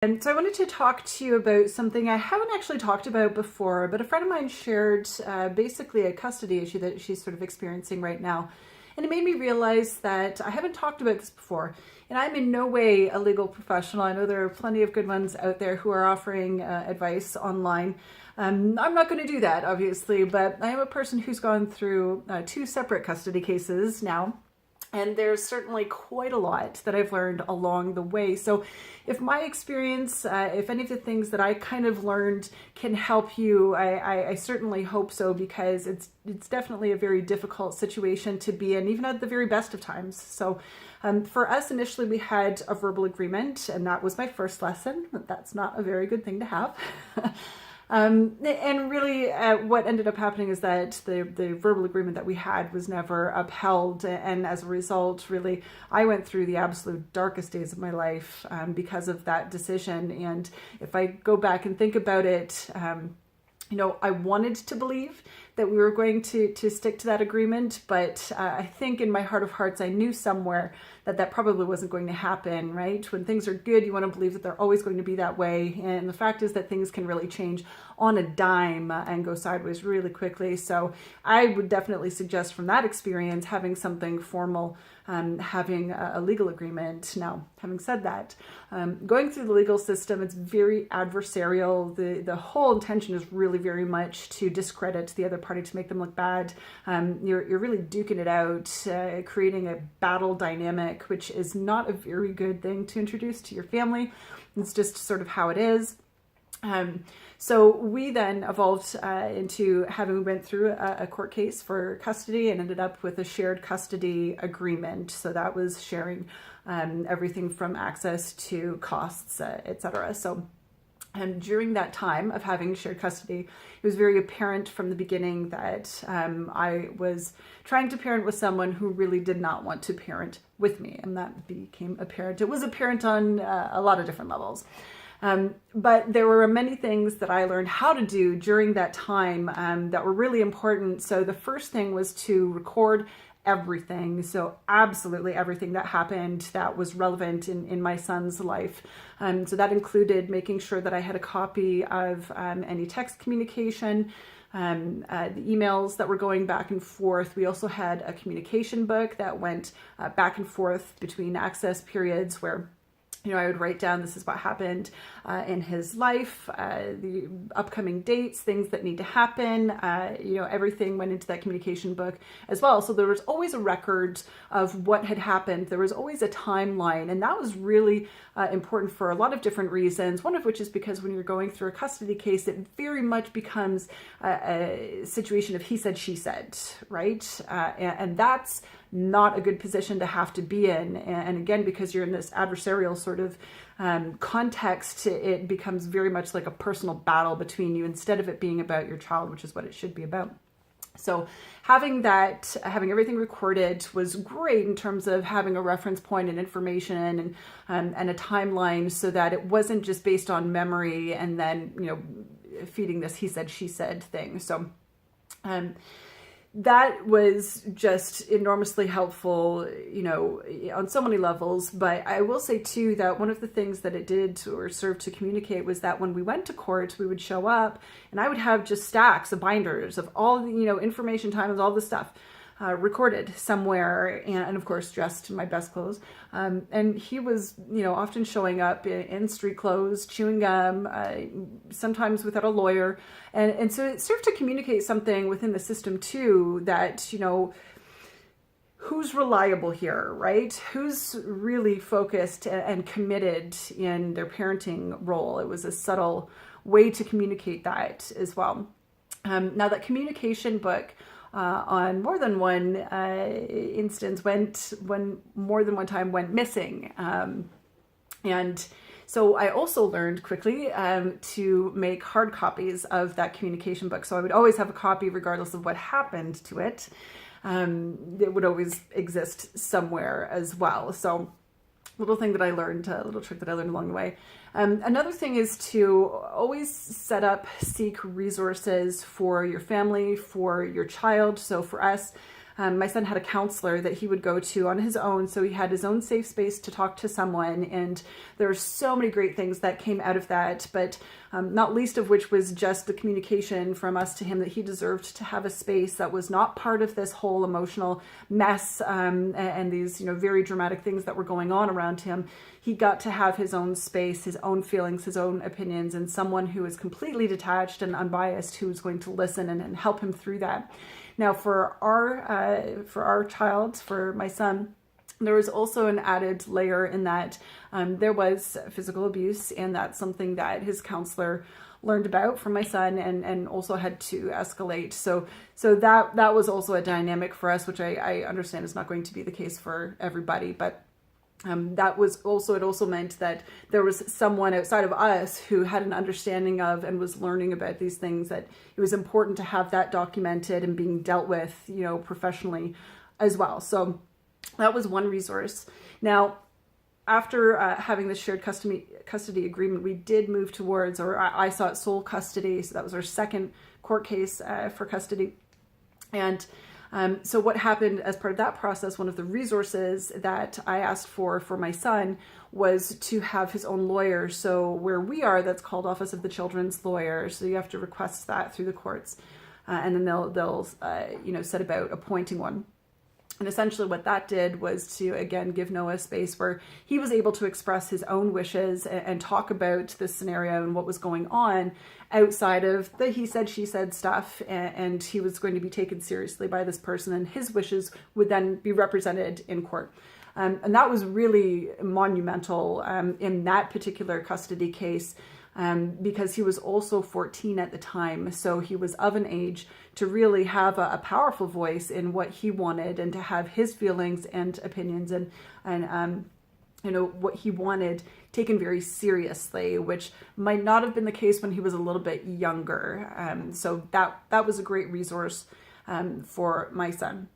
And so I wanted to talk to you about something I haven't actually talked about before, but a friend of mine shared basically a custody issue that she's sort of experiencing right now. And it made me realize that I haven't talked about this before. And I'm in no way a legal professional. I know there are plenty of good ones out there who are offering advice online. I'm not going to do that, obviously, but I am a person who's gone through two separate custody cases now. And there's certainly quite a lot that I've learned along the way. So if my experience, if any of the things that I kind of learned can help you, I certainly hope so, because it's definitely a very difficult situation to be in, even at the very best of times. So for us, initially, we had a verbal agreement, and that was my first lesson. That's not a very good thing to have. And really what ended up happening is that the verbal agreement that we had was never upheld. And as a result, really, I went through the absolute darkest days of my life because of that decision. And if I go back and think about it, I wanted to believe that we were going to stick to that agreement, but I think in my heart of hearts, I knew somewhere that probably wasn't going to happen, right? When things are good, you want to believe that they're always going to be that way. And the fact is that things can really change on a dime and go sideways really quickly. So I would definitely suggest from that experience having something formal, having a legal agreement. Now, having said that, going through the legal system, it's very adversarial. The whole intention is really very much to discredit the other party, to make them look bad. You're really duking it out, creating a battle dynamic, which is not a very good thing to introduce to your family. It's just sort of how it is. So we then evolved into having went through a court case for custody and ended up with a shared custody agreement. So that was sharing everything from access to costs, etc. So during that time of having shared custody, it was very apparent from the beginning that I was trying to parent with someone who really did not want to parent with me. And that became apparent. It was apparent on a lot of different levels. But there were many things that I learned how to do during that time that were really important. So the first thing was to record everything. So absolutely everything that happened that was relevant in my son's life. So that included making sure that I had a copy of any text communication, the emails that were going back and forth. We also had a communication book that went back and forth between access periods where I would write down, this is what happened in his life, the upcoming dates, things that need to happen, everything went into that communication book as well. So there was always a record of what had happened. There was always a timeline, and that was really important for a lot of different reasons. One of which is because when you're going through a custody case, it very much becomes a situation of he said, she said, right? And that's not a good position to have to be in. And again, because you're in this adversarial sort of context, it becomes very much like a personal battle between you instead of it being about your child, which is what it should be about. So having everything recorded was great in terms of having a reference point and information and a timeline, so that it wasn't just based on memory and then, feeding this he said, she said thing. So, that was just enormously helpful, on so many levels. But I will say too that one of the things that it did or served to communicate was that when we went to court, we would show up and I would have just stacks of binders of all the, information, times, all the stuff recorded somewhere, and of course dressed in my best clothes. And he was, often showing up in street clothes, chewing gum, sometimes without a lawyer. And so it served to communicate something within the system too, that, who's reliable here, right? Who's really focused and committed in their parenting role. It was a subtle way to communicate that as well. Now that communication book, on more than one instance more than one time went missing. And so I also learned quickly to make hard copies of that communication book. So I would always have a copy regardless of what happened to it. It would always exist somewhere as well. So little thing that I learned, a little trick that I learned along the way. Another thing is to always seek resources for your family, for your child. So for us, my son had a counselor that he would go to on his own. So he had his own safe space to talk to someone. And there were so many great things that came out of that, but not least of which was just the communication from us to him that he deserved to have a space that was not part of this whole emotional mess and these, very dramatic things that were going on around him. He got to have his own space, his own feelings, his own opinions, and someone who is completely detached and unbiased who is going to listen and help him through that. Now, for our child, for my son, there was also an added layer in that there was physical abuse, and that's something that his counselor learned about from my son and also had to escalate. So that was also a dynamic for us, which I understand is not going to be the case for everybody, but it also meant that there was someone outside of us who had an understanding of and was learning about these things, that it was important to have that documented and being dealt with, professionally as well. So that was one resource. Now, after having the shared custody agreement, we did move towards, or I saw it, sole custody. So that was our second court case for custody. And so what happened as part of that process, one of the resources that I asked for my son was to have his own lawyer. So where we are, that's called Office of the Children's Lawyer. So you have to request that through the courts, and then they'll set about appointing one. And essentially what that did was to, again, give Noah space where he was able to express his own wishes and talk about this scenario and what was going on outside of the he said, she said stuff. And he was going to be taken seriously by this person, and his wishes would then be represented in court. And that was really monumental in that particular custody case, because he was also 14 at the time. So he was of an age to really have a powerful voice in what he wanted, and to have his feelings and opinions and what he wanted taken very seriously, which might not have been the case when he was a little bit younger. So that was a great resource for my son.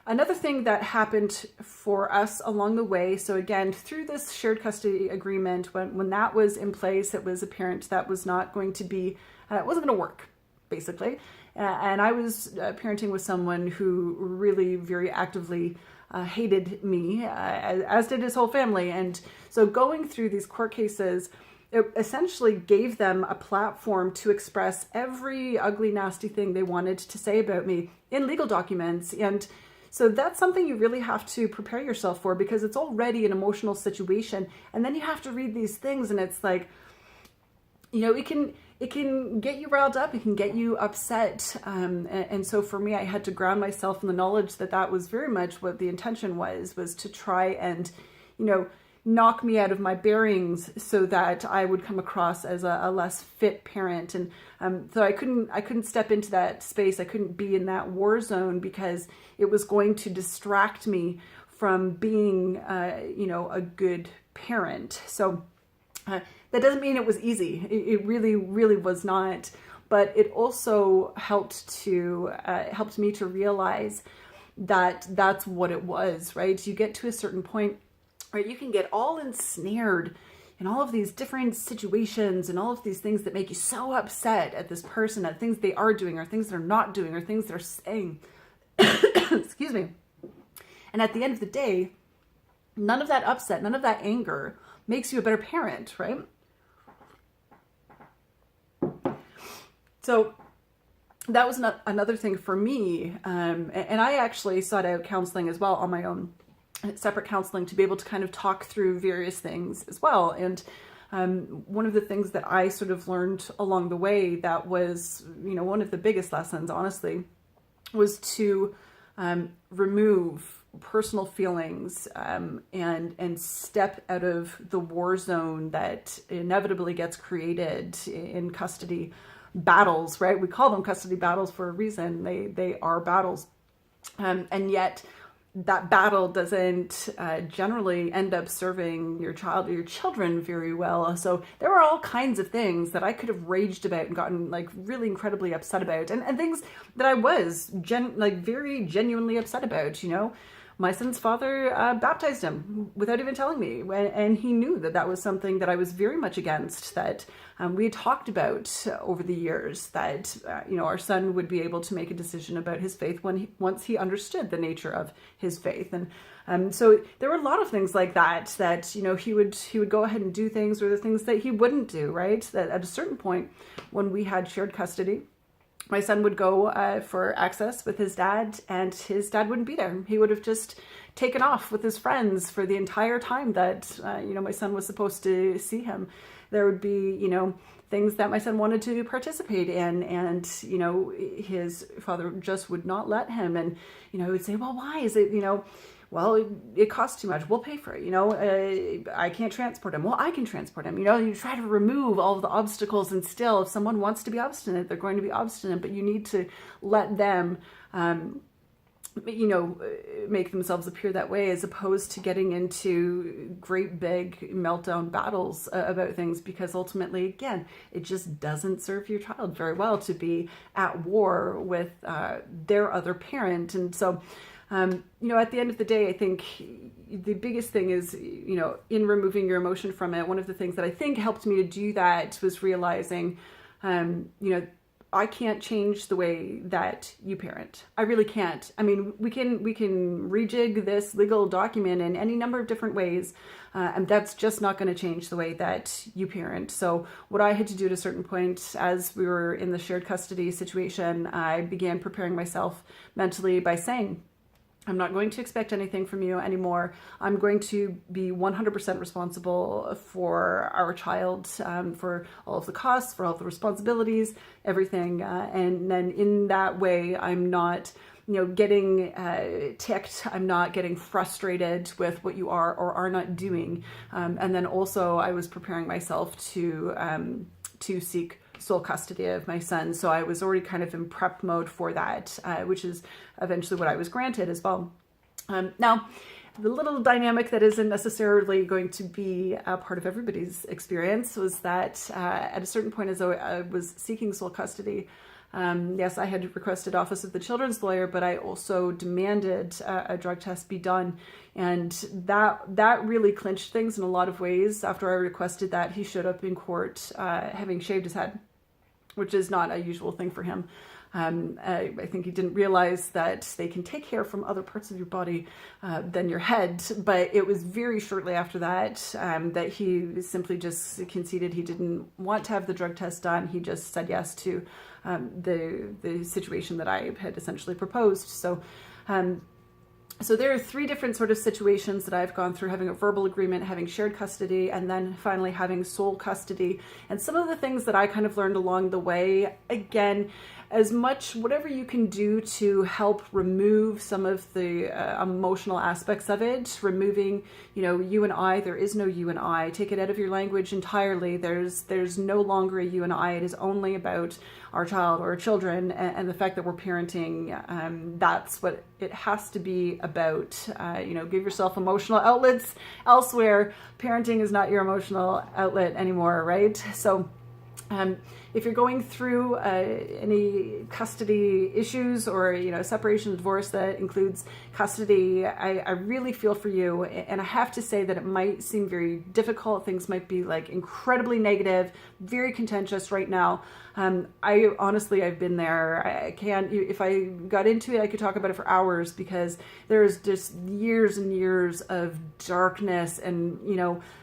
Another thing that happened for us along the way, so again, through this shared custody agreement, when that was in place, it was apparent that was not going to be, it wasn't going to work, basically. And I was parenting with someone who really very actively hated me, as did his whole family. And so going through these court cases, it essentially gave them a platform to express every ugly, nasty thing they wanted to say about me in legal documents. And so that's something you really have to prepare yourself for, because it's already an emotional situation. And then you have to read these things, and it's like, it can get you riled up. It can get you upset. And so for me, I had to ground myself in the knowledge that was very much what the intention was to try and, knock me out of my bearings so that I would come across as a less fit parent. And so I couldn't step into that space. I couldn't be in that war zone, because it was going to distract me from being, a good parent. So that doesn't mean it was easy. It really, really was not. But it also helped me to realize that that's what it was, right? You get to a certain point, right, you can get all ensnared in all of these different situations and all of these things that make you so upset at this person, at things they are doing or things they're not doing or things they're saying. Excuse me. And at the end of the day, none of that upset, none of that anger makes you a better parent, right? So that was another thing for me. And I actually sought out counseling as well on my own, separate counseling, to be able to kind of talk through various things as well. And one of the things that I sort of learned along the way that was, one of the biggest lessons, honestly, was to remove personal feelings and step out of the war zone that inevitably gets created in custody battles, right? We call them custody battles for a reason. They are battles. And yet that battle doesn't generally end up serving your child or your children very well. So there were all kinds of things that I could have raged about and gotten really incredibly upset about, and things that I was very genuinely upset about, my son's father baptized him without even telling me. And he knew that that was something that I was very much against, that we had talked about over the years, that, our son would be able to make a decision about his faith once he understood the nature of his faith. And so there were a lot of things like that, he would go ahead and do things, or the things that he wouldn't do, right? That at a certain point when we had shared custody, my son would go for access with his dad, and his dad wouldn't be there. He would have just taken off with his friends for the entire time that, my son was supposed to see him. There would be, things that my son wanted to participate in, and, his father just would not let him. And, he would say, well, why is it, well, it costs too much. We'll pay for it. I can't transport him. Well, I can transport him. You try to remove all of the obstacles, and still, if someone wants to be obstinate, they're going to be obstinate, but you need to let them, make themselves appear that way, as opposed to getting into great big meltdown battles about things, because ultimately, again, it just doesn't serve your child very well to be at war with their other parent. And so, at the end of the day, I think the biggest thing is, in removing your emotion from it, one of the things that I think helped me to do that was realizing, I can't change the way that you parent. I really can't. I mean, we can rejig this legal document in any number of different ways, and that's just not going to change the way that you parent. So what I had to do at a certain point, as we were in the shared custody situation, I began preparing myself mentally by saying, I'm not going to expect anything from you anymore. I'm going to be 100% responsible for our child, for all of the costs, for all of the responsibilities, everything. And then in that way, I'm not, getting ticked. I'm not getting frustrated with what you are or are not doing. And then also I was preparing myself to seek sole custody of my son. So I was already kind of in prep mode for that, which is eventually what I was granted as well. Now, the little dynamic that isn't necessarily going to be a part of everybody's experience was that at a certain point, as I was seeking sole custody, yes, I had requested Office of the Children's Lawyer, but I also demanded a drug test be done. And that really clinched things in a lot of ways. After I requested that, he showed up in court having shaved his head, which is not a usual thing for him. I think he didn't realize that they can take hair from other parts of your body than your head. But it was very shortly after that that he simply just conceded he didn't want to have the drug test done. He just said yes to the situation that I had essentially proposed. So there are three different sort of situations that I've gone through: having a verbal agreement, having shared custody, and then finally having sole custody. And some of the things that I kind of learned along the way, again, as much whatever you can do to help remove some of the emotional aspects of it, removing, you and I, there is no you and I. Take it out of your language entirely. There's no longer a you and I. It is only about our child or our children, and the fact that we're parenting. That's what it has to be about. Give yourself emotional outlets elsewhere. Parenting is not your emotional outlet anymore, right? So if you're going through any custody issues or, separation, divorce that includes custody, I really feel for you. And I have to say that it might seem very difficult. Things might be like incredibly negative, very contentious right now. I've been there. I can't, if I got into it, I could talk about it for hours, because there's just years and years of darkness. And,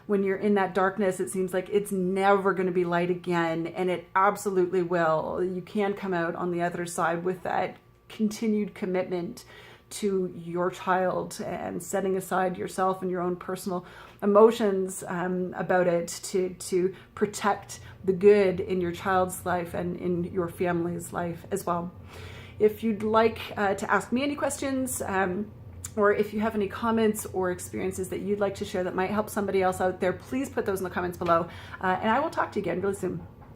when you're in that darkness, it seems like it's never going to be light again. And it absolutely will. You can come out on the other side with that continued commitment to your child and setting aside yourself and your own personal emotions about it to protect the good in your child's life and in your family's life as well. If you'd like to ask me any questions, or if you have any comments or experiences that you'd like to share that might help somebody else out there, please put those in the comments below. And I will talk to you again really soon.